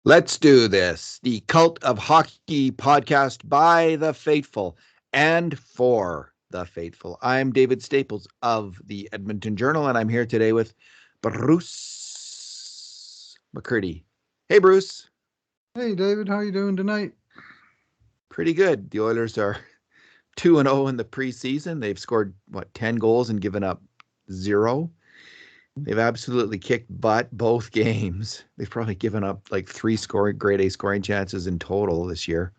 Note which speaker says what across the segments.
Speaker 1: Let's do this. The Cult of Hockey podcast by the faithful and for the faithful. I'm David Staples of the Edmonton Journal, and I'm here today with Bruce McCurdy. Hey, Bruce.
Speaker 2: Hey David, how you doing tonight?
Speaker 1: Pretty good. The Oilers are 2-0 in the preseason. They've scored, 10 goals and given up 0. They've absolutely kicked butt both games. They've probably given up like 3 grade A scoring chances in total this year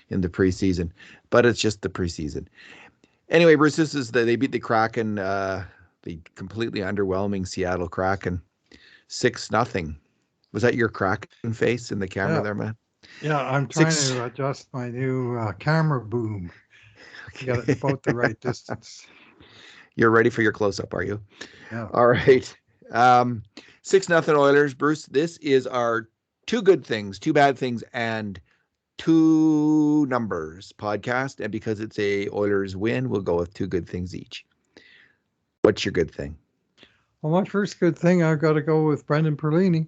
Speaker 1: in the preseason, but it's just the preseason. Anyway, Bruce, they beat the Kraken, the completely underwhelming Seattle Kraken, 6-0. Was that your Kraken face in the camera
Speaker 2: Yeah,
Speaker 1: there, man?
Speaker 2: yeah, I'm trying
Speaker 1: Six.
Speaker 2: to adjust my new camera boom. You got it about the right distance.
Speaker 1: You're ready for your close-up, are you?
Speaker 2: Yeah.
Speaker 1: All right. 6-0 Oilers. Bruce, this is our two good things, two bad things, and two numbers podcast. And because it's a Oilers win, we'll go with two good things each. What's your good thing?
Speaker 2: Well, my first good thing, I've got to go with Brendan Perlini.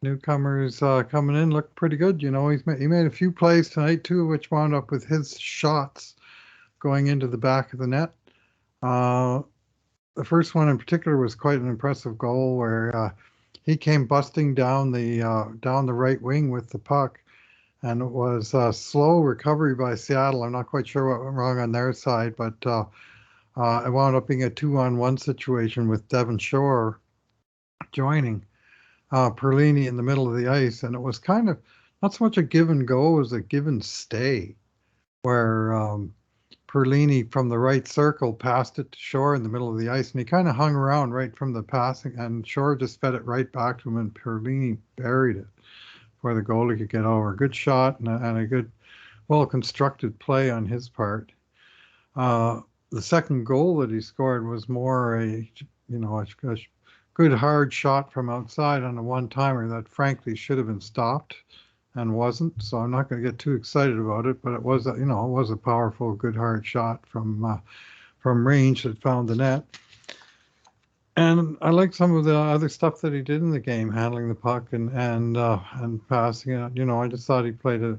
Speaker 2: Newcomers coming in looked pretty good. You know, he made a few plays tonight too, which wound up with his shots going into the back of the net. The first one in particular was quite an impressive goal where he came busting down the right wing with the puck, and it was a slow recovery by Seattle. I'm not quite sure what went wrong on their side, but it wound up being a 2-on-1 situation with Devon Shore joining Perlini in the middle of the ice, and it was kind of not so much a give and go as a give and stay, where Perlini from the right circle passed it to Shore in the middle of the ice, and he kind of hung around right from the passing, and Shore just fed it right back to him, and Perlini buried it before the goalie could get over. Good shot and a good, well-constructed play on his part. The second goal that he scored was more a good hard shot from outside on a one-timer that frankly should have been stopped and wasn't. So I'm not going to get too excited about it, but it was a powerful, good hard shot from range that found the net. And I like some of the other stuff that he did in the game, handling the puck and passing it. You know, I just thought he played a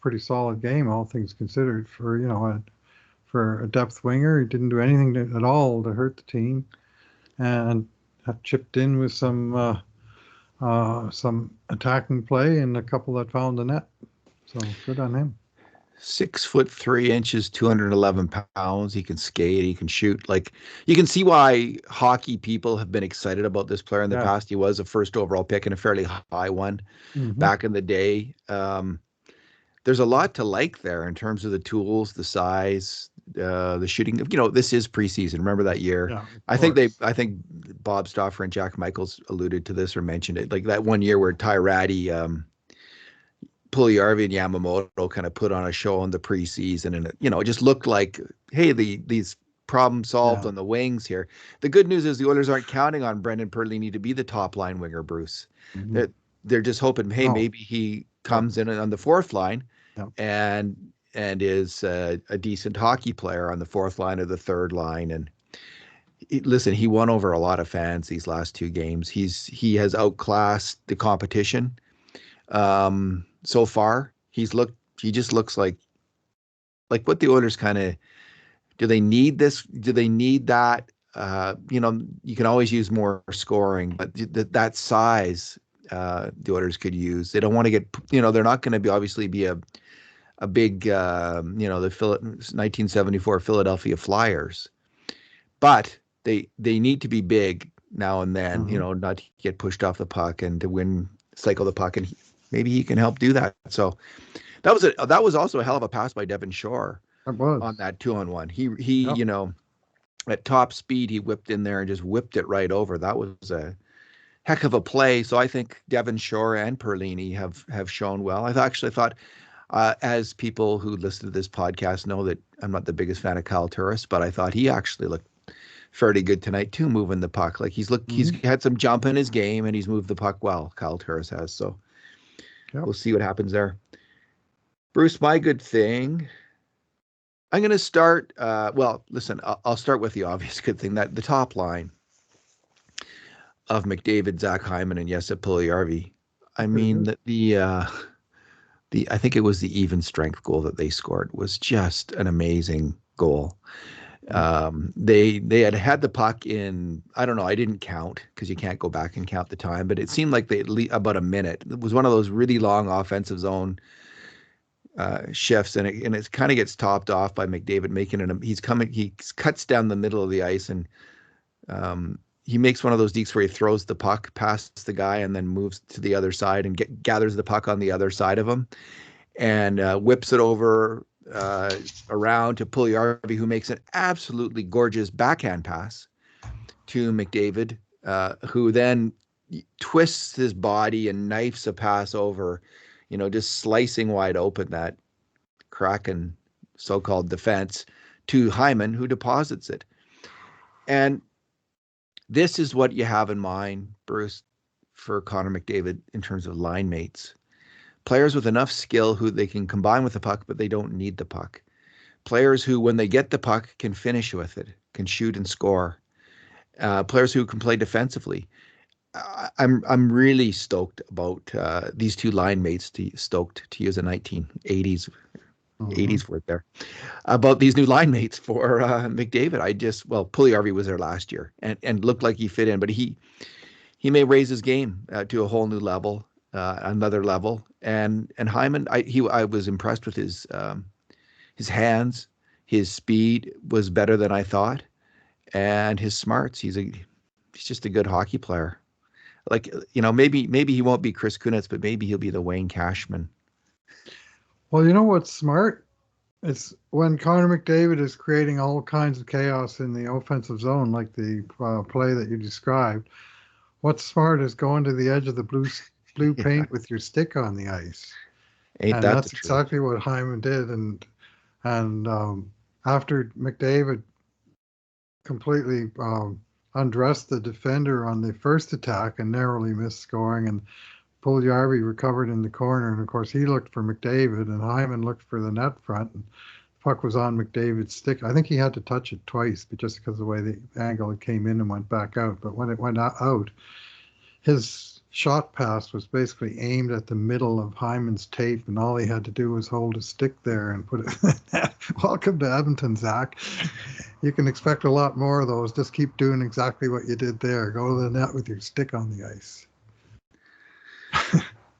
Speaker 2: pretty solid game, all things considered. For a depth winger, he didn't do anything at all to hurt the team, and chipped in with some attacking play and a couple that found the net. So good on him.
Speaker 1: 6'3", 211 pounds. He can skate. He can shoot. Like, you can see why hockey people have been excited about this player in the
Speaker 2: Yeah.
Speaker 1: past. He was a first overall pick and a fairly high one
Speaker 2: Mm-hmm.
Speaker 1: back in the day. There's a lot to like there in terms of the tools, the size, the shooting. You know, this is preseason. Remember that year?
Speaker 2: Yeah, of
Speaker 1: I think
Speaker 2: course.
Speaker 1: I think Bob Stauffer and Jack Michaels alluded to this or mentioned it. Like that one year where Tyrati, Puljujärvi, and Yamamoto kind of put on a show in the preseason, and it just looked like, hey, these problem solved
Speaker 2: Yeah.
Speaker 1: on the wings here. The good news is the Oilers aren't counting on Brendan Perlini to be the top line winger, Bruce.
Speaker 2: Mm-hmm.
Speaker 1: They're just hoping, hey,
Speaker 2: No.
Speaker 1: maybe he
Speaker 2: Yep.
Speaker 1: comes in on the fourth line
Speaker 2: Yep.
Speaker 1: and is a decent hockey player on the fourth line or the third line. And listen, he won over a lot of fans these last two games. He has outclassed the competition so far. He just looks like what the Oilers kind of, do they need this? Do they need that? You can always use more scoring, but that size the Oilers could use. They don't want to get, they're not going to obviously be a big, the 1974 Philadelphia Flyers, but they need to be big now and then,
Speaker 2: Mm-hmm.
Speaker 1: not to get pushed off the puck and to cycle the puck, and maybe he can help do that. So that was also a hell of a pass by Devon Shore
Speaker 2: It was.
Speaker 1: on that 2-on-1. He
Speaker 2: Yep.
Speaker 1: at top speed, he whipped in there and just whipped it right over. That was a heck of a play. So I think Devon Shore and Perlini have shown well. I actually thought, as people who listen to this podcast know, that I'm not the biggest fan of Kyle Turris, but I thought he actually looked fairly good tonight too, moving the puck. Like he's
Speaker 2: Mm-hmm.
Speaker 1: had some jump in his game and he's moved the puck well. Kyle Turris has. So
Speaker 2: Yep.
Speaker 1: we'll see what happens there. Bruce, my good thing, I'm going to start. Listen, I'll start with the obvious good thing, that the top line of McDavid, Zach Hyman, and Jesse Puljujärvi. I
Speaker 2: Pretty
Speaker 1: mean,
Speaker 2: good.
Speaker 1: the I think it was the even strength goal that they scored was just an amazing goal.
Speaker 2: Mm.
Speaker 1: They had the puck in, I don't know, I didn't count because you can't go back and count the time, but it seemed like they about a minute. It was one of those really long offensive zone shifts, and it kind of gets topped off by McDavid making it. He cuts down the middle of the ice, and he makes one of those dekes where he throws the puck past the guy and then moves to the other side and gathers the puck on the other side of him and whips it over around to Puljujärvi, who makes an absolutely gorgeous backhand pass to McDavid, who then twists his body and knifes a pass over, just slicing wide open that Kraken so-called defense to Hyman, who deposits it. And this is what you have in mind, Bruce, for Connor McDavid in terms of line mates. Players with enough skill who they can combine with the puck, but they don't need the puck. Players who, when they get the puck, can finish with it, can shoot and score. Players who can play defensively. I'm really stoked about these two line mates. Stoked to use a 1980s
Speaker 2: Mhm.
Speaker 1: 80s word there about these new line mates for McDavid. Puljujärvi was there last year and looked like he fit in, but he may raise his game to a whole new level, another level. And Hyman, I was impressed with his hands, his speed was better than I thought, and his smarts. He's just a good hockey player. Like maybe he won't be Chris Kunitz, but maybe he'll be the Wayne Cashman.
Speaker 2: Well, you know what's smart? It's when Connor McDavid is creating all kinds of chaos in the offensive zone, like the play that you described. What's smart is going to the edge of the blue
Speaker 1: Yeah,
Speaker 2: paint with your stick on the ice,
Speaker 1: ain't
Speaker 2: and
Speaker 1: that the
Speaker 2: that's
Speaker 1: truth?
Speaker 2: exactly what Hyman did. And after McDavid completely undressed the defender on the first attack and narrowly missed scoring, and Puljujärvi recovered in the corner, and of course he looked for McDavid, and Hyman looked for the net front, and the puck was on McDavid's stick. I think he had to touch it twice, but just because of the way the angle it came in and went back out. But when it went out, his shot pass was basically aimed at the middle of Hyman's tape, and all he had to do was hold a stick there and put it. Welcome to Edmonton, Zach. You can expect a lot more of those. Just keep doing exactly what you did there. Go to the net with your stick on the ice.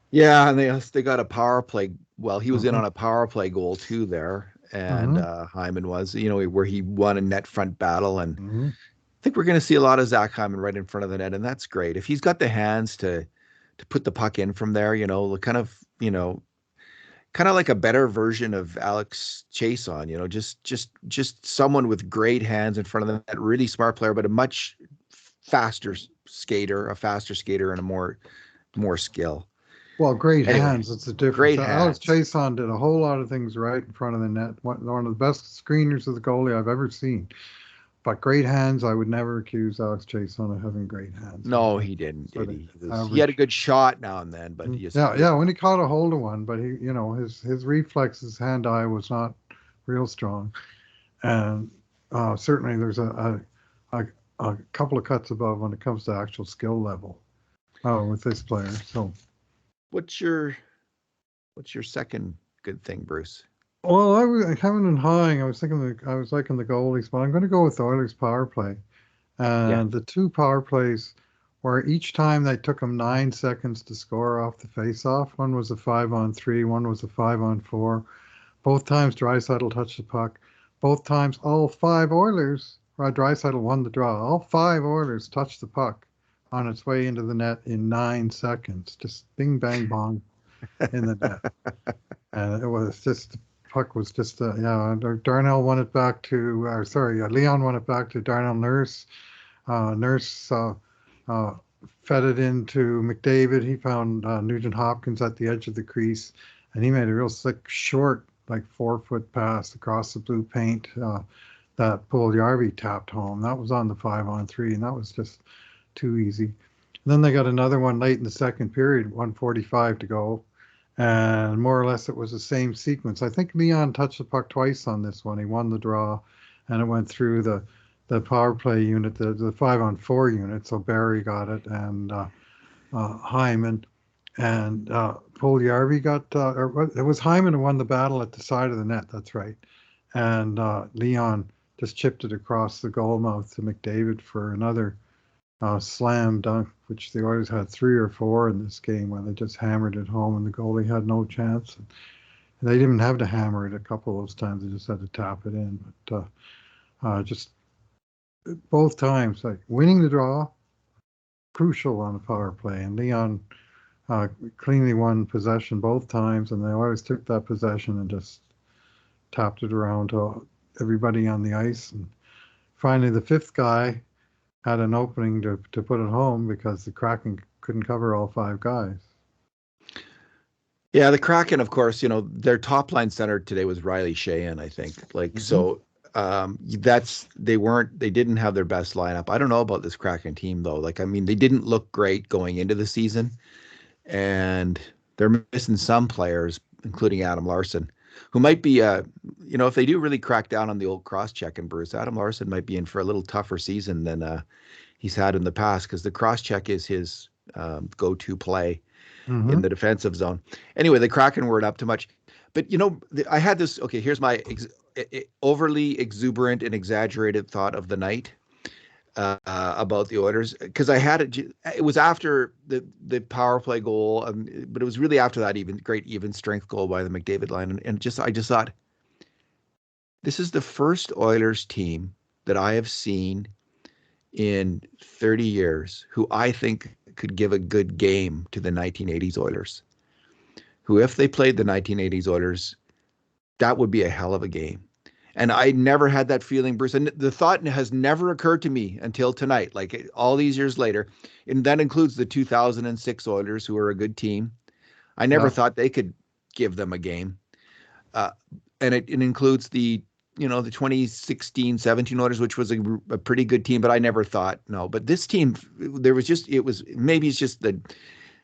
Speaker 1: Yeah, and they got a power play. Well, he was in
Speaker 2: Mm-hmm.
Speaker 1: on a power play goal too there, and
Speaker 2: Mm-hmm.
Speaker 1: Hyman was, where he won a net front battle. And
Speaker 2: Mm-hmm.
Speaker 1: I think we're going to see a lot of Zach Hyman right in front of the net, and that's great. If he's got the hands to put the puck in from there, kind of like a better version of Alex Chason, just someone with great hands in front of the net, really smart player, but a much faster skater, and a more skill.
Speaker 2: Well, great
Speaker 1: Anyway,
Speaker 2: hands. It's the difference.
Speaker 1: great
Speaker 2: Alex
Speaker 1: hands.
Speaker 2: Chason did a whole lot of things right in front of the net. One of the best screeners of the goalie I've ever seen. But great hands, I would never accuse Alex Chason of having great hands.
Speaker 1: No,
Speaker 2: I
Speaker 1: he didn't,
Speaker 2: sort
Speaker 1: did
Speaker 2: of
Speaker 1: he? He had a
Speaker 2: average.
Speaker 1: good shot now and then, but he just
Speaker 2: Yeah, yeah. When he caught a hold of one, but his reflexes, hand eye was not real strong, and certainly there's a a couple of cuts above when it comes to actual skill level with this player. So,
Speaker 1: what's your what's your second good thing, Bruce?
Speaker 2: well, I was having and hawing. I was thinking I was liking the goalies, but I'm going to go with the Oilers power play.
Speaker 1: Yeah.
Speaker 2: And the two power plays where each time they took them 9 seconds to score off the face-off. One was a 5-on-3, one was a 5-on-4. Both times Draisaitl touched the puck. Both times all five Oilers, Draisaitl won the draw. All five Oilers touched the puck on its way into the net in 9 seconds. Just bing, bang, bong in the net. And it was just, the puck was just, Darnell won it back to, Leon won it back to Darnell Nurse. Nurse uh, fed it into McDavid. He found Nugent Hopkins at the edge of the crease, and he made a real slick, short, like 4 foot pass across the blue paint that Puljujärvi tapped home. That was on the 5-on-3, and that was just too easy. And then they got another one late in the second period, 1:45 to go, and more or less it was the same sequence. I think Leon touched the puck twice on this one. He won the draw, and it went through the power play unit, the 5-on-4 unit. So Barry got it, and Hyman. and Puljärvi got, it was Hyman who won the battle at the side of the net. That's right. And Leon just chipped it across the goal mouth to McDavid for another slam dunk, which the Oilers had 3 or 4 in this game when they just hammered it home and the goalie had no chance. And they didn't have to hammer it a couple of those times; they just had to tap it in. But just both times, like winning the draw, crucial on the power play, and Leon cleanly won possession both times, and they always took that possession and just tapped it around to everybody on the ice. And finally, the fifth guy had an opening to put it home because the Kraken couldn't cover all 5 guys.
Speaker 1: Yeah, the Kraken, of course, their top line center today was Riley Sheahan, I think. Like,
Speaker 2: Mm-hmm.
Speaker 1: so they didn't have their best lineup. I don't know about this Kraken team though. Like, I mean, they didn't look great going into the season, and they're missing some players, including Adam Larson, who might be if they do really crack down on the old cross check and Bruce, Adam Larson might be in for a little tougher season than he's had in the past because the cross check is his go-to play in
Speaker 2: Mm-hmm.
Speaker 1: the defensive zone. Anyway, the Kraken weren't up to much. But, I had this. Okay, here's my overly exuberant and exaggerated thought of the night about the Oilers because I had it. It was after the power play goal, but it was really after that even strength goal by the McDavid line, and I just thought this is the first Oilers team that I have seen in 30 years who I think could give a good game to the 1980s Oilers. Who, if they played the 1980s Oilers, that would be a hell of a game. And I never had that feeling, Bruce. And the thought has never occurred to me until tonight, like all these years later. And that includes the 2006 Oilers, who are a good team. I never
Speaker 2: Yeah.
Speaker 1: thought they could give them a game. Uh, and it includes the 2016-17 Oilers, which was a pretty good team, but I never thought, no. But this team, maybe it's just the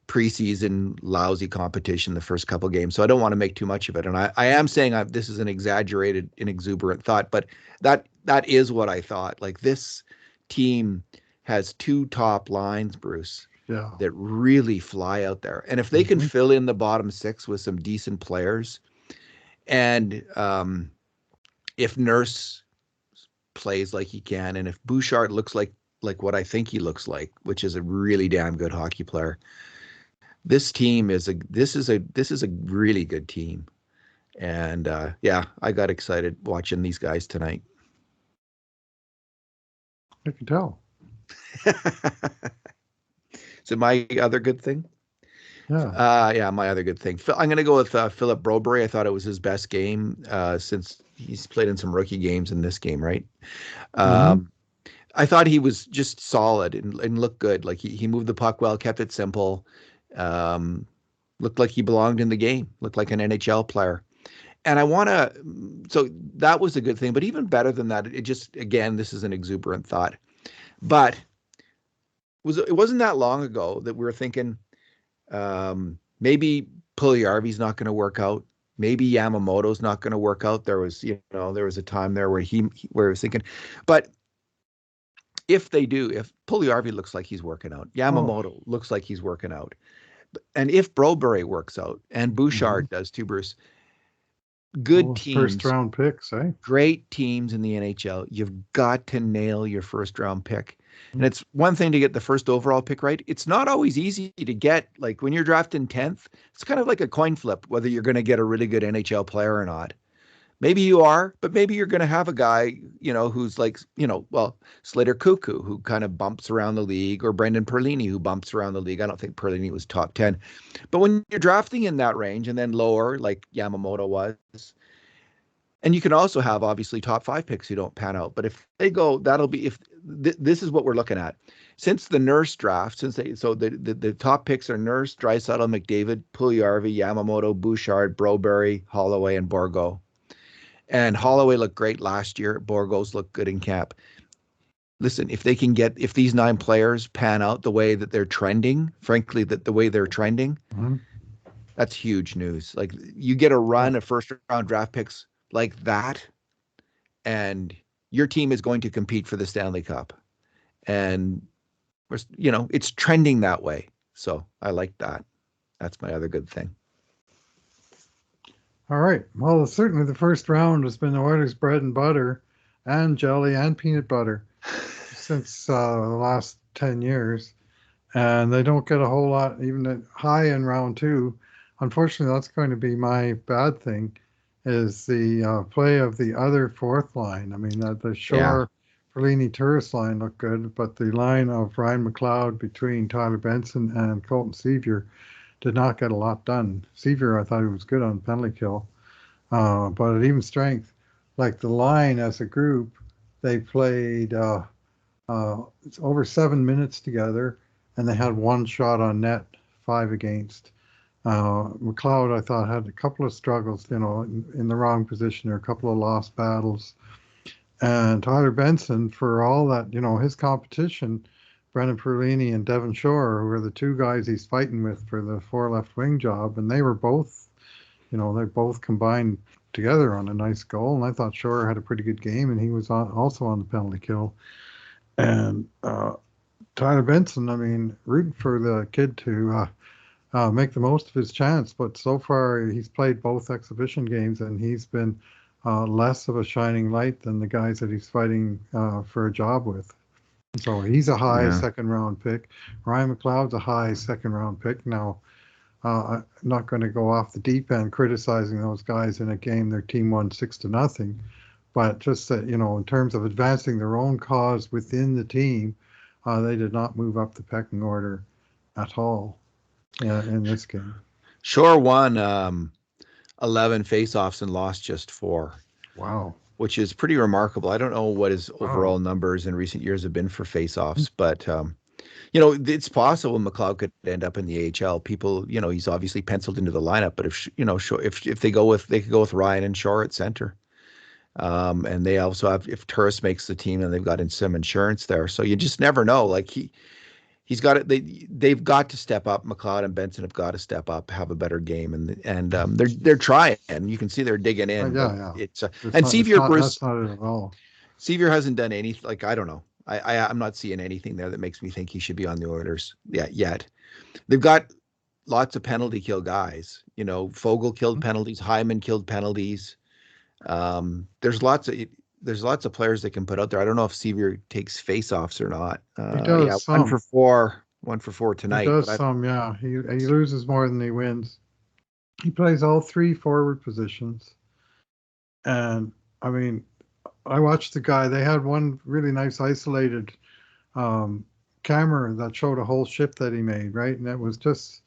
Speaker 1: preseason lousy competition the first couple games. So I don't want to make too much of it. And I am saying this is an exaggerated and exuberant thought, but that is what I thought. Like this team has 2 top lines, Bruce,
Speaker 2: Yeah.
Speaker 1: that really fly out there. And if they can
Speaker 2: Mm-hmm.
Speaker 1: fill in the bottom 6 with some decent players, and if Nurse plays like he can, and if Bouchard looks like what I think he looks like, which is a really damn good hockey player, this is a really good team. And yeah, I got excited watching these guys tonight.
Speaker 2: I can tell.
Speaker 1: So my other good thing,
Speaker 2: Yeah.
Speaker 1: yeah, my other good thing. I'm going to go with Philip Broberry. I thought it was his best game since he's played in some rookie games in this game, right?
Speaker 2: Mm-hmm.
Speaker 1: Um, I thought he was just solid and looked good. Like he moved the puck well, kept it simple. Um, Looked like he belonged in the game. Looked like an NHL player. And I want to, so that was a good thing. But even better than that, it just, again, this is an exuberant thought. But it wasn't that long ago that we were thinking maybe Puljujärvi's not going to work out. Maybe Yamamoto's not going to work out. There was a time there where where I was thinking, but if Puljujärvi looks like he's working out,
Speaker 2: Oh.
Speaker 1: Yamamoto looks like he's working out, and if Broberry works out and
Speaker 2: Mm-hmm.
Speaker 1: Bouchard does too, Bruce, good
Speaker 2: Those first
Speaker 1: teams,
Speaker 2: round picks, eh?
Speaker 1: great teams in the NHL, you've got to nail your first round pick. And it's one thing to get the first overall pick right. It's not always easy to get. Like when you're drafting 10th, it's kind of like a coin flip whether you're going to get a really good NHL player or not. Maybe you are, but maybe you're going to have a guy, who's like, Slater Cuckoo, who kind of bumps around the league, or Brendan Perlini, who bumps around the league. I don't think Perlini was top 10. But when you're drafting in that range and then lower, like Yamamoto was, and you can also have obviously top 5 picks who don't pan out. But if they go, that'll be if this is what we're looking at. Since the Nurse draft, the top picks are Nurse, Draisaitl, McDavid, Puljujarvi, Yamamoto, Bouchard, Broberry, Holloway, and Borgo. And Holloway looked great last year. Borgos looked good in camp. Listen, if these 9 players pan out the way that they're trending, frankly, that the way they're trending,
Speaker 2: Mm-hmm.
Speaker 1: that's huge news. Like you get a
Speaker 2: Yeah.
Speaker 1: run of first round draft picks like that, and your team is going to compete for the Stanley Cup. And it's trending that way. So I like that. That's my other good thing.
Speaker 2: All right. Well, certainly the first round has been the Oilers' bread and butter, and jelly and peanut butter since the last 10 years. And they don't get a whole lot, even high in round two. Unfortunately, that's going to be my bad thing, is the play of the other fourth line. I mean, the
Speaker 1: Yeah.
Speaker 2: Shore Perlini tourist line looked good, but the line of Ryan McLeod between Tyler Benson and Colton Sevier did not get a lot done. Sevier, I thought he was good on penalty kill, but at even strength, like the line as a group, they played it's over 7 minutes together, and they had one shot on net, five against. McLeod, I thought, had a couple of struggles, in the wrong position or a couple of lost battles. And Tyler Benson, for all that, his competition, Brendan Perlini and Devon Shore, who are the two guys he's fighting with for the four left wing job, and they were both, they both combined together on a nice goal. And I thought Shore had a pretty good game, and he was also on the penalty kill. And Tyler Benson, I mean, rooting for the kid to make the most of his chance. But so far, he's played both exhibition games, and he's been less of a shining light than the guys that he's fighting for a job with. So he's a high
Speaker 1: Yeah.
Speaker 2: second round pick. Ryan McLeod's a high second round pick. Now, I'm not going to go off the deep end criticizing those guys in a game their team won 6-0. But just that, in terms of advancing their own cause within the team, they did not move up the pecking order at all in this game.
Speaker 1: Shore won 11 faceoffs and lost just 4,
Speaker 2: Wow.
Speaker 1: which is pretty remarkable. I don't know what his
Speaker 2: Wow.
Speaker 1: overall numbers in recent years have been for faceoffs, but it's possible McLeod could end up in the AHL. People, he's obviously penciled into the lineup, but if they could go with Ryan and Shore at center. And they also have, if Turris makes the team, and they've got in some insurance there, so you just never know. Like he's got it. They've got to step up. McLeod and Benson have got to step up, have a better game, and they're trying. And you can see they're digging in, but
Speaker 2: Yeah, yeah.
Speaker 1: it's
Speaker 2: It's
Speaker 1: and
Speaker 2: not. It's
Speaker 1: Sevier
Speaker 2: not.
Speaker 1: Bruce
Speaker 2: That's not it at all.
Speaker 1: Sevier hasn't done anything. Like, I don't know. I'm not seeing anything there that makes me think he should be on the Oilers yet. They've got lots of penalty kill guys. Fogle killed penalties, Hyman killed penalties. There's lots of players they can put out there. I don't know if Sevier takes face-offs or not.
Speaker 2: He
Speaker 1: Yeah,
Speaker 2: does
Speaker 1: one for
Speaker 2: some.
Speaker 1: four, 1 for 4
Speaker 2: He
Speaker 1: tonight.
Speaker 2: does
Speaker 1: But
Speaker 2: some. Yeah. He loses more than he wins. He plays all three forward positions, and I mean, I watched the guy. They had one really nice isolated um, camera that showed a whole ship that he made, right? And it was just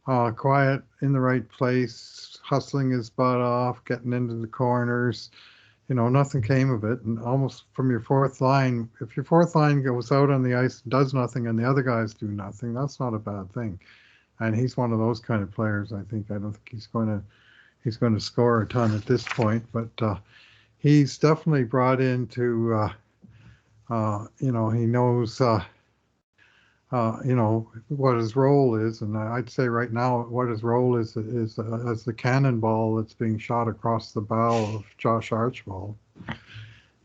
Speaker 2: quiet in the right place, hustling his butt off, getting into the corners. Nothing came of it. And almost from your fourth line, if your fourth line goes out on the ice and does nothing and the other guys do nothing, that's not a bad thing. And he's one of those kind of players. I don't think he's going to score a ton at this point, but he's definitely brought into he knows what his role is, and I'd say right now what his role is as the cannonball that's being shot across the bow of Josh Archibald.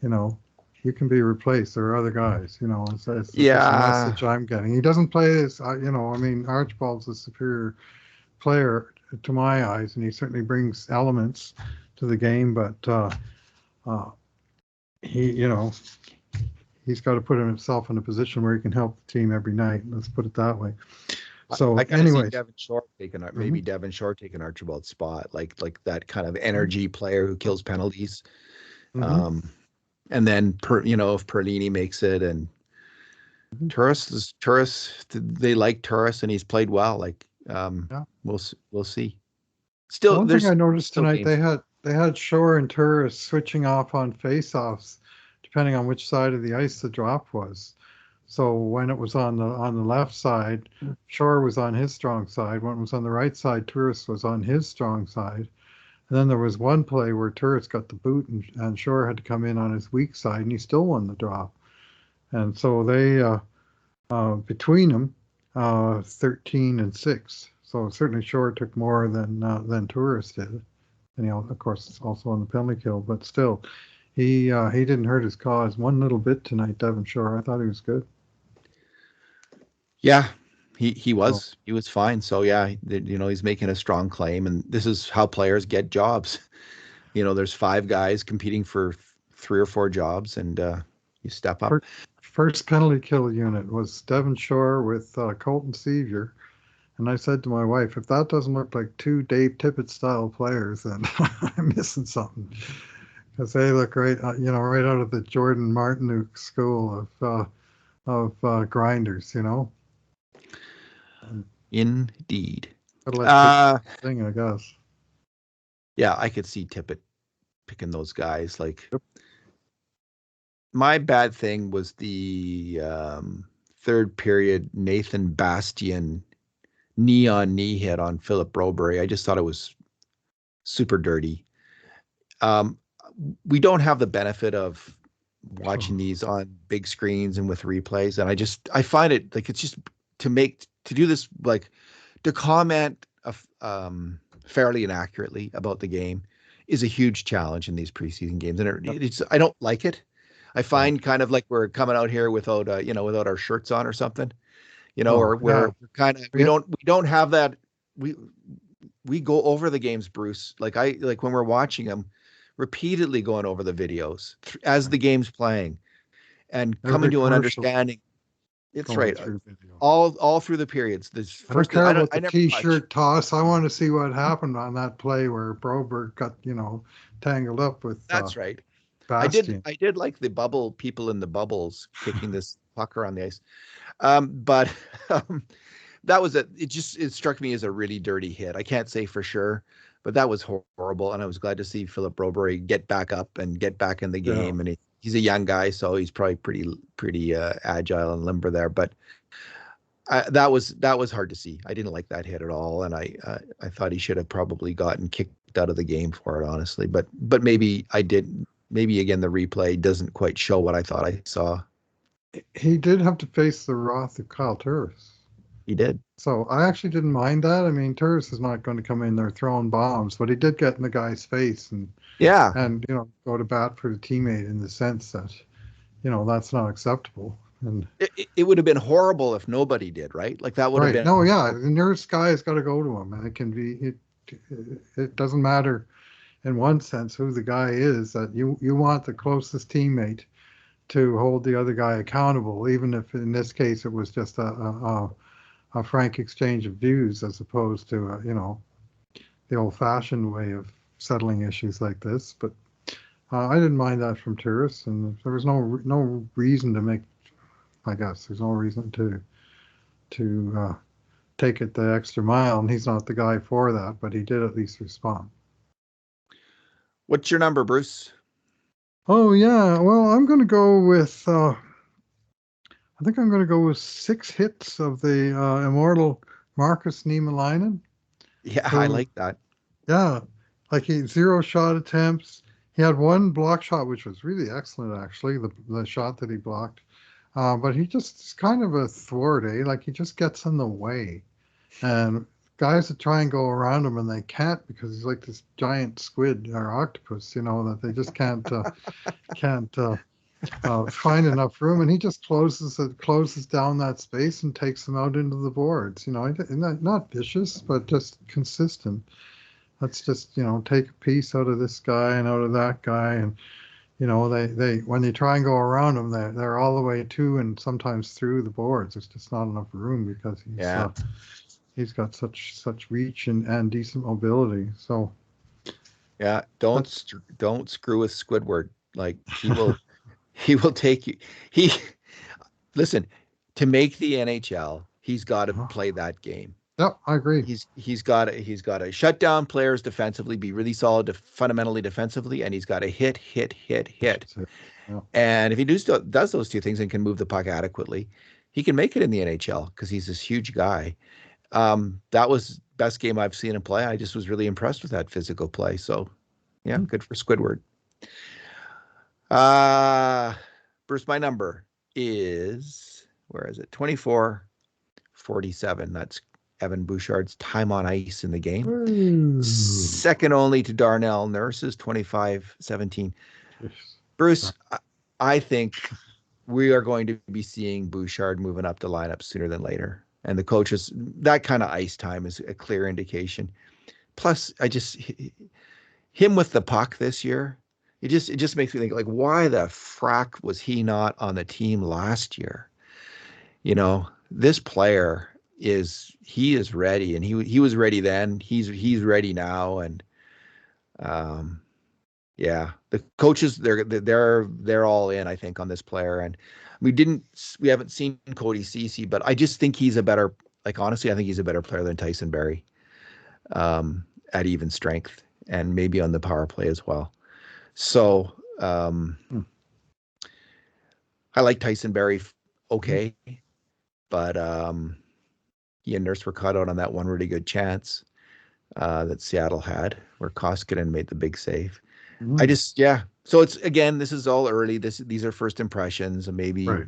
Speaker 2: You know, you can be replaced. There are other guys. It's the
Speaker 1: yeah,
Speaker 2: message I'm getting. He doesn't play as I mean, Archibald's a superior player to my eyes, and he certainly brings elements to the game, but uh, he he's got to put himself in a position where he can help the team every night. Let's put it that way. So,
Speaker 1: I kind of see
Speaker 2: anyways,
Speaker 1: Devon Shore taking
Speaker 2: hmm
Speaker 1: maybe Devon Shore taking Archibald's spot, like that kind of energy player who kills penalties.
Speaker 2: hmm
Speaker 1: Um, and then if Perlini makes it, and Turris, they like Turris, and he's played well. Like,
Speaker 2: yeah.
Speaker 1: we'll see. Still,
Speaker 2: One thing I
Speaker 1: there's
Speaker 2: noticed
Speaker 1: still
Speaker 2: tonight,
Speaker 1: games.
Speaker 2: they had Shore and Turris switching off on face-offs, depending on which side of the ice the drop was. So when it was on the left side, Shore was on his strong side. When it was on the right side, Turris was on his strong side. And then there was one play where Turris got the boot, and Shore had to come in on his weak side, and he still won the drop. And so they between them, 13 and 6. So certainly Shore took more than Turris did. And of course, it's also on the penalty kill, but still, he didn't hurt his cause one little bit tonight. Devon Shore, I thought he was good.
Speaker 1: Yeah,
Speaker 2: So
Speaker 1: He was fine. So yeah, he's making a strong claim, and this is how players get jobs. There's five guys competing for three or four jobs, and you step up.
Speaker 2: first penalty kill unit was Devon Shore with Colton Sevier. And I said to my wife, if that doesn't look like two Dave Tippett style players, then I'm missing something. Because they look right, right out of the Jordan Martinook school of grinders, And
Speaker 1: Indeed.
Speaker 2: gotta let Tippett
Speaker 1: Uh,
Speaker 2: sing, I guess.
Speaker 1: yeah, I could see Tippett picking those guys. Like
Speaker 2: Yep.
Speaker 1: my bad thing was the third period Nathan Bastian knee on knee hit on Philip Broberry. I just thought it was super dirty. Um, we don't have the benefit of watching these on big screens and with replays, and I find it like it's just to do this like to comment fairly and accurately about the game is a huge challenge in these preseason games, and it's I don't like it. I
Speaker 2: Yeah.
Speaker 1: find kind of like we're coming out here without without our shirts on or something,
Speaker 2: Oh,
Speaker 1: or
Speaker 2: yeah.
Speaker 1: we're kind of
Speaker 2: We,
Speaker 1: we don't have that we we go over the games, Bruce. Like when we're watching them, repeatedly going over the videos as the game's playing and coming
Speaker 2: every
Speaker 1: to an
Speaker 2: commercial
Speaker 1: understanding. It's
Speaker 2: going
Speaker 1: right.
Speaker 2: through video.
Speaker 1: All through the periods. This
Speaker 2: I don't
Speaker 1: first,
Speaker 2: care about
Speaker 1: I
Speaker 2: the
Speaker 1: never touch.
Speaker 2: t-shirt toss. I want to see what happened on that play where Broberg got, tangled up with
Speaker 1: That's right.
Speaker 2: Bastian.
Speaker 1: I did like the bubble people in the bubbles kicking this pucker on the ice. But um, that was it struck me as a really dirty hit. I can't say for sure, but that was horrible. And I was glad to see Philip Broberry get back up and get back in the
Speaker 2: Yeah.
Speaker 1: game. And he's a young guy, so he's probably pretty agile and limber there. But that was hard to see. I didn't like that hit at all, and I thought he should have probably gotten kicked out of the game for it, honestly. But maybe I did. Maybe again the replay doesn't quite show what I thought I saw.
Speaker 2: He did have to face the wrath of Kyle Turris.
Speaker 1: He did.
Speaker 2: So I actually didn't mind that. I mean, Turris is not going to come in there throwing bombs, but he did get in the guy's face
Speaker 1: Yeah,
Speaker 2: and go to bat for the teammate in the sense that that's not acceptable. And
Speaker 1: it would have been horrible if nobody did, right? Like that would have
Speaker 2: right,
Speaker 1: been.
Speaker 2: no, yeah, the nearest guy has got to go to him, and it can be it doesn't matter in one sense who the guy is. That you want the closest teammate to hold the other guy accountable, even if in this case it was just a frank exchange of views as opposed to the old-fashioned way of settling issues like this. But I didn't mind that from Turris, and there was no reason to make. I guess there's no reason to take it the extra mile, and he's not the guy for that, but he did at least respond.
Speaker 1: What's your number, Bruce?
Speaker 2: Oh yeah, well I'm going to go with. I think I'm going to go with 6 hits of the immortal Marcus Niemelainen.
Speaker 1: Yeah, I
Speaker 2: Who,
Speaker 1: like that.
Speaker 2: yeah, like he 0 shot attempts. He had one block shot, which was really excellent, actually, the shot that he blocked. But he just is kind of a thwart, eh? Like he just gets in the way. And guys that try and go around him and they can't because he's like this giant squid or octopus, that they just can't find enough room. And he just closes down that space and takes them out into the boards. Not vicious, but just consistent. Let's just take a piece out of this guy and out of that guy, and they when you try and go around them, they're all the way to and sometimes through the boards. There's just not enough room because he's got such reach and decent mobility. So
Speaker 1: Yeah, don't screw with Squidward. Like he will take you. He listen to make the NHL. He's got to play that game.
Speaker 2: Yep, I agree.
Speaker 1: He's got to shut down players defensively, be really solid fundamentally defensively, and he's got to hit.
Speaker 2: Yeah.
Speaker 1: And if he does those two things and can move the puck adequately, he can make it in the NHL because he's this huge guy. That was best game I've seen him play. I just was really impressed with that physical play. So, yeah, good for Squidward. Bruce, my number is, where is it? 24-47. That's Evan Bouchard's time on ice in the game.
Speaker 2: Ooh.
Speaker 1: Second only to Darnell Nurse's 25-17. Bruce, I think we are going to be seeing Bouchard moving up the lineup sooner than later. and the coaches, that kind of ice time is a clear indication. Plus, him with the puck this year, it just makes me think like, why the frack was he not on the team last year? This player he is ready, and he was ready then. He's ready now, and um, yeah, the coaches they're all in, I think, on this player. And we haven't seen Cody Ceci, but I just think he's a better, like, honestly, I think he's a better player than Tyson Barrie, at even strength, and maybe on the power play as well. So I like Tyson Barrie, okay, but he and Nurse were caught out on that one really good chance that Seattle had, where Koskinen made the big save. Yeah. So it's, again, this is all early. These are first impressions, and
Speaker 2: Right.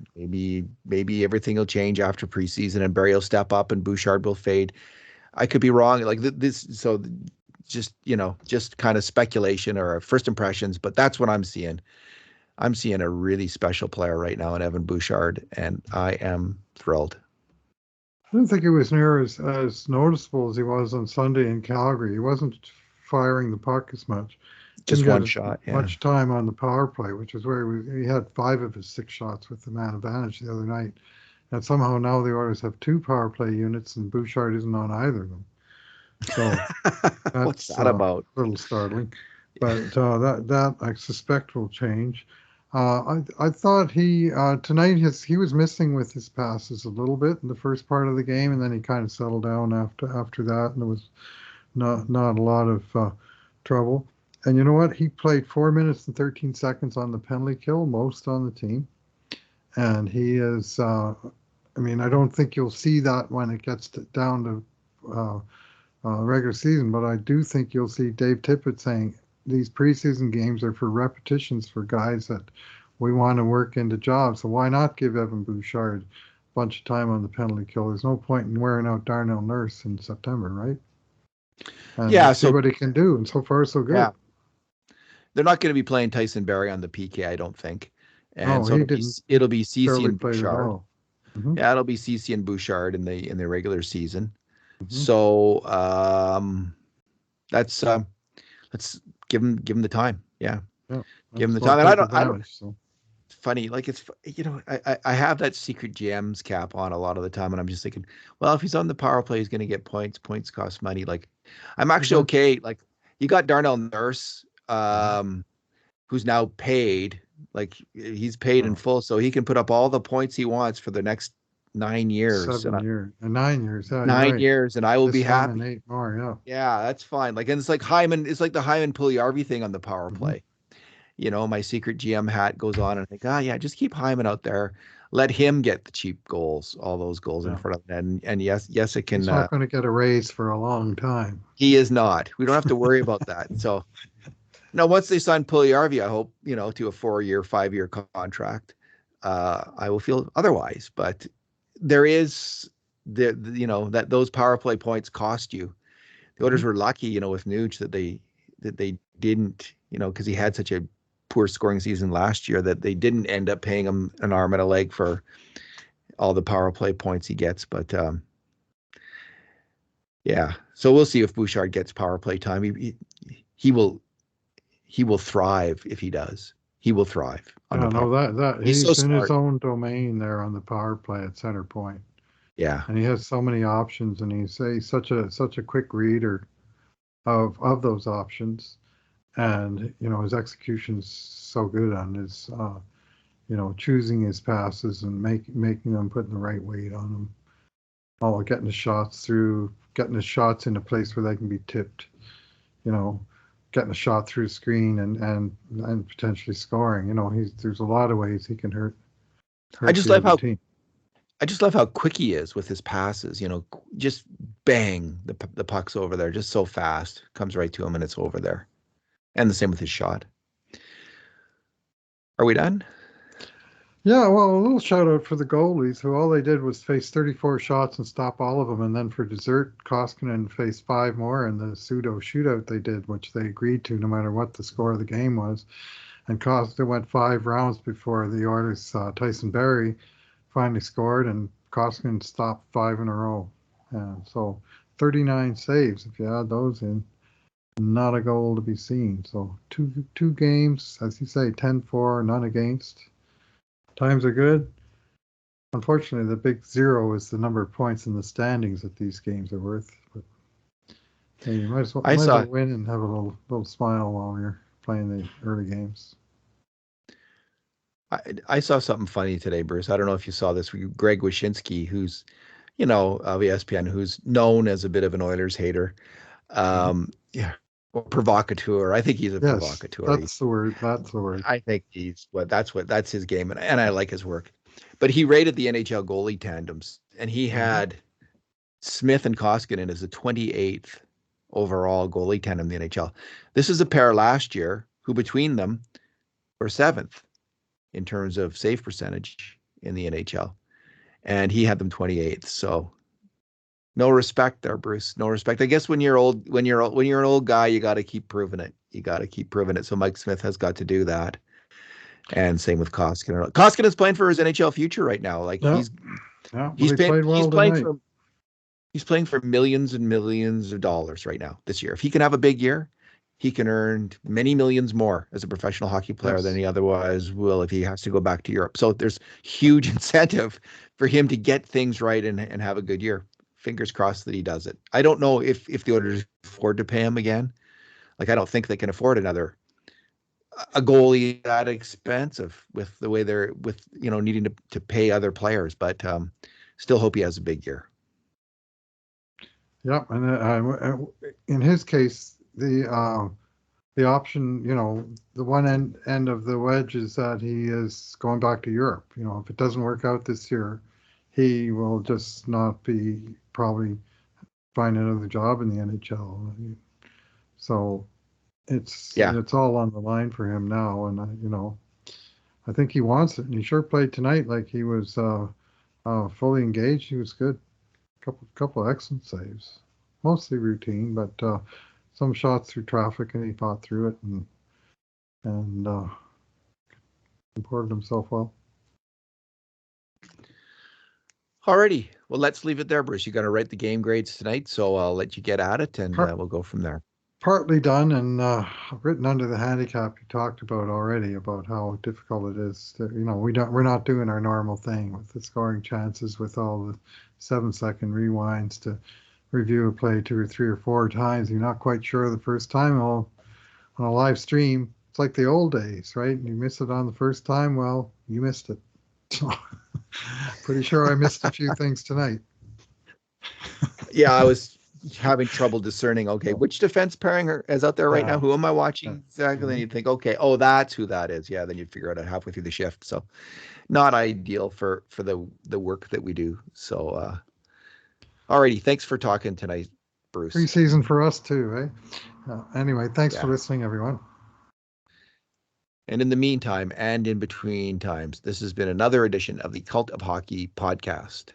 Speaker 1: maybe everything will change after preseason, and Barry will step up and Bouchard will fade. I could be wrong. Like this, so just kind of speculation or first impressions, but that's what I'm seeing. I'm seeing a really special player right now in Evan Bouchard, and I am thrilled.
Speaker 2: I didn't think he was near as noticeable as he was on Sunday in Calgary. He wasn't firing the puck as much.
Speaker 1: Just
Speaker 2: Didn't
Speaker 1: one
Speaker 2: get
Speaker 1: shot, yeah.
Speaker 2: much time on the power play, which is where he had 5 of his 6 shots with the man advantage the other night. And somehow now the Oilers have 2 power play units, and Bouchard isn't on either of them. So
Speaker 1: What's
Speaker 2: that's
Speaker 1: that about?
Speaker 2: a little startling. But that I suspect will change. I thought tonight he was missing with his passes a little bit in the first part of the game, and then he kind of settled down after that, and there was not a lot of trouble. And you know what? He played 4 minutes and 13 seconds on the penalty kill, most on the team, and he is. I mean, I don't think you'll see that when it gets down to regular season, but I do think you'll see Dave Tippett saying these preseason games are for repetitions for guys that we want to work into jobs. So why not give Evan Bouchard a bunch of time on the penalty kill? There's no point in wearing out Darnell Nurse in September, right? And
Speaker 1: Yeah,
Speaker 2: see what he can do. And so far, so good.
Speaker 1: yeah, they're not going to be playing Tyson Barrie on the PK, I don't think. And
Speaker 2: No,
Speaker 1: so
Speaker 2: he didn't
Speaker 1: it'll be Ceci
Speaker 2: barely
Speaker 1: and
Speaker 2: played at
Speaker 1: Bouchard.
Speaker 2: all. Mm-hmm.
Speaker 1: Yeah, it'll be Ceci and Bouchard in the regular season.
Speaker 2: Mm-hmm.
Speaker 1: So that's let's give him the time. Yeah,
Speaker 2: Yeah,
Speaker 1: give him
Speaker 2: let's
Speaker 1: the time.
Speaker 2: not
Speaker 1: And
Speaker 2: take
Speaker 1: I don't.
Speaker 2: advantage. So
Speaker 1: It's funny, like I have that secret GM's cap on a lot of the time, and I'm just thinking, well, if he's on the power play, he's going to get points. Points cost money. Like, I'm actually
Speaker 2: exactly.
Speaker 1: okay. Like, you got Darnell Nurse,
Speaker 2: Mm-hmm.
Speaker 1: who's now paid. Like, he's paid in
Speaker 2: Oh,
Speaker 1: full, so he can put up all the points he wants for the next 9 years,
Speaker 2: 7 years and 9 years. Yeah, you're
Speaker 1: nine
Speaker 2: right.
Speaker 1: years, and I will be
Speaker 2: This one and
Speaker 1: happy.
Speaker 2: 8 more. Yeah.
Speaker 1: Yeah, that's fine. Like, and it's like Hyman. It's like the Hyman Puljujärvi thing on the power
Speaker 2: Mm-hmm.
Speaker 1: play. My secret GM hat goes on, and I think, yeah, just keep Hyman out there. Let him get the cheap goals, all those goals in
Speaker 2: Yeah.
Speaker 1: front of him. And yes, it can.
Speaker 2: He's not going to get a raise for a long time.
Speaker 1: He is not. We don't have to worry about that. So now, once they sign Puljujärvi, I hope to a 4-year, 5-year contract. I will feel otherwise, but there is that those power play points cost you. The
Speaker 2: Mm-hmm.
Speaker 1: Oilers were lucky, with Nuge that they didn't, because he had such a poor scoring season last year, that they didn't end up paying him an arm and a leg for all the power play points he gets. But yeah, so we'll see if Bouchard gets power play time. He will thrive if he does. He will thrive on the
Speaker 2: Yeah,
Speaker 1: power.
Speaker 2: no, that
Speaker 1: He's so
Speaker 2: he's in his
Speaker 1: smart.
Speaker 2: own domain there on the power play at center point,
Speaker 1: Yeah.
Speaker 2: and he has so many options, and he's such a quick reader of those options, and his execution's so good on his choosing his passes and making them, putting the right weight on them, all getting the shots through, getting the shots in a place where they can be tipped, you know, getting a shot through screen and potentially scoring. There's a lot of ways he can
Speaker 1: I
Speaker 2: hurt
Speaker 1: just
Speaker 2: the
Speaker 1: love
Speaker 2: other
Speaker 1: how
Speaker 2: team.
Speaker 1: I just love how quick he is with his passes. Just bang, the puck's over there, just so fast, comes right to him, and it's over there. And the same with his shot. Are we done?
Speaker 2: Yeah, well, a little shout out for the goalies, who all they did was face 34 shots and stop all of them. And then for dessert, Koskinen faced 5 more in the pseudo shootout they did, which they agreed to no matter what the score of the game was. And Koskinen went 5 rounds before the Oilers, Tyson Barrie finally scored, and Koskinen stopped 5 in a row. And so 39 saves, if you add those in, not a goal to be seen. So two games, as you say, 10-4, none against. Times are good. Unfortunately, the big zero is the number of points in the standings that these games are worth. But hey, you might as
Speaker 1: I
Speaker 2: well
Speaker 1: saw
Speaker 2: win and have a little smile while you're playing the early games.
Speaker 1: I saw something funny today, Bruce. I don't know if you saw this. Greg Wyshynski, who's of ESPN, who's known as a bit of an Oilers hater. Yeah, or provocateur. I think he's a
Speaker 2: Yes,
Speaker 1: provocateur.
Speaker 2: that's the word. That's the word.
Speaker 1: I think that's his game, and I like his work. But he rated the NHL goalie tandems, and he had Smith and Koskinen as the 28th overall goalie tandem in the NHL. This is a pair last year who between them were 7th in terms of save percentage in the NHL, and he had them 28th. So no respect there, Bruce. No respect. I guess when you're an old guy, you got to keep proving it. You got to keep proving it. So Mike Smith has got to do that, and same with Koskinen. Koskinen is playing for his NHL future right now. Like
Speaker 2: Yeah, well, he played well tonight.
Speaker 1: He's playing for millions and millions of dollars right now this year. If he can have a big year, he can earn many millions more as a professional hockey player than he otherwise will if he has to go back to Europe. So there's huge incentive for him to get things right and have a good year. Fingers crossed that he does it. I don't know if the Oilers afford to pay him again. Like, I don't think they can afford a goalie that expensive with the way they're needing to pay other players, but still hope he has a big year.
Speaker 2: Yeah, and in his case, the option, the one end of the wedge is that he is going back to Europe. If it doesn't work out this year, he will just not be probably find another job in the NHL. So it's all on the line for him now, and I think he wants it, and he sure played tonight like he was fully engaged. He was good. Couple excellent saves, mostly routine, but some shots through traffic, and he fought through it and comported himself well.
Speaker 1: Alrighty, well, let's leave it there, Bruce. You got to write the game grades tonight, so I'll let you get at it, and we'll go from there.
Speaker 2: Partly done, and written under the handicap you talked about already, about how difficult it is. We're not doing our normal thing with the scoring chances, with all the 7-second rewinds to review a play 2 or 3 or 4 times. You're not quite sure the first time. Well, on a live stream, it's like the old days, right? You miss it on the first time, well, you missed it. Pretty sure I missed a few things tonight.
Speaker 1: Yeah, I was having trouble discerning, okay, which defense pairing is out there right now? Who am I watching exactly? Then you'd think, okay, oh, that's who that is. Yeah, then you'd figure it out halfway through the shift. So not ideal for the work that we do. So alrighty, thanks for talking tonight, Bruce.
Speaker 2: Preseason for us too, eh? Anyway, thanks for listening, everyone.
Speaker 1: And in the meantime, and in between times, this has been another edition of the Cult of Hockey podcast.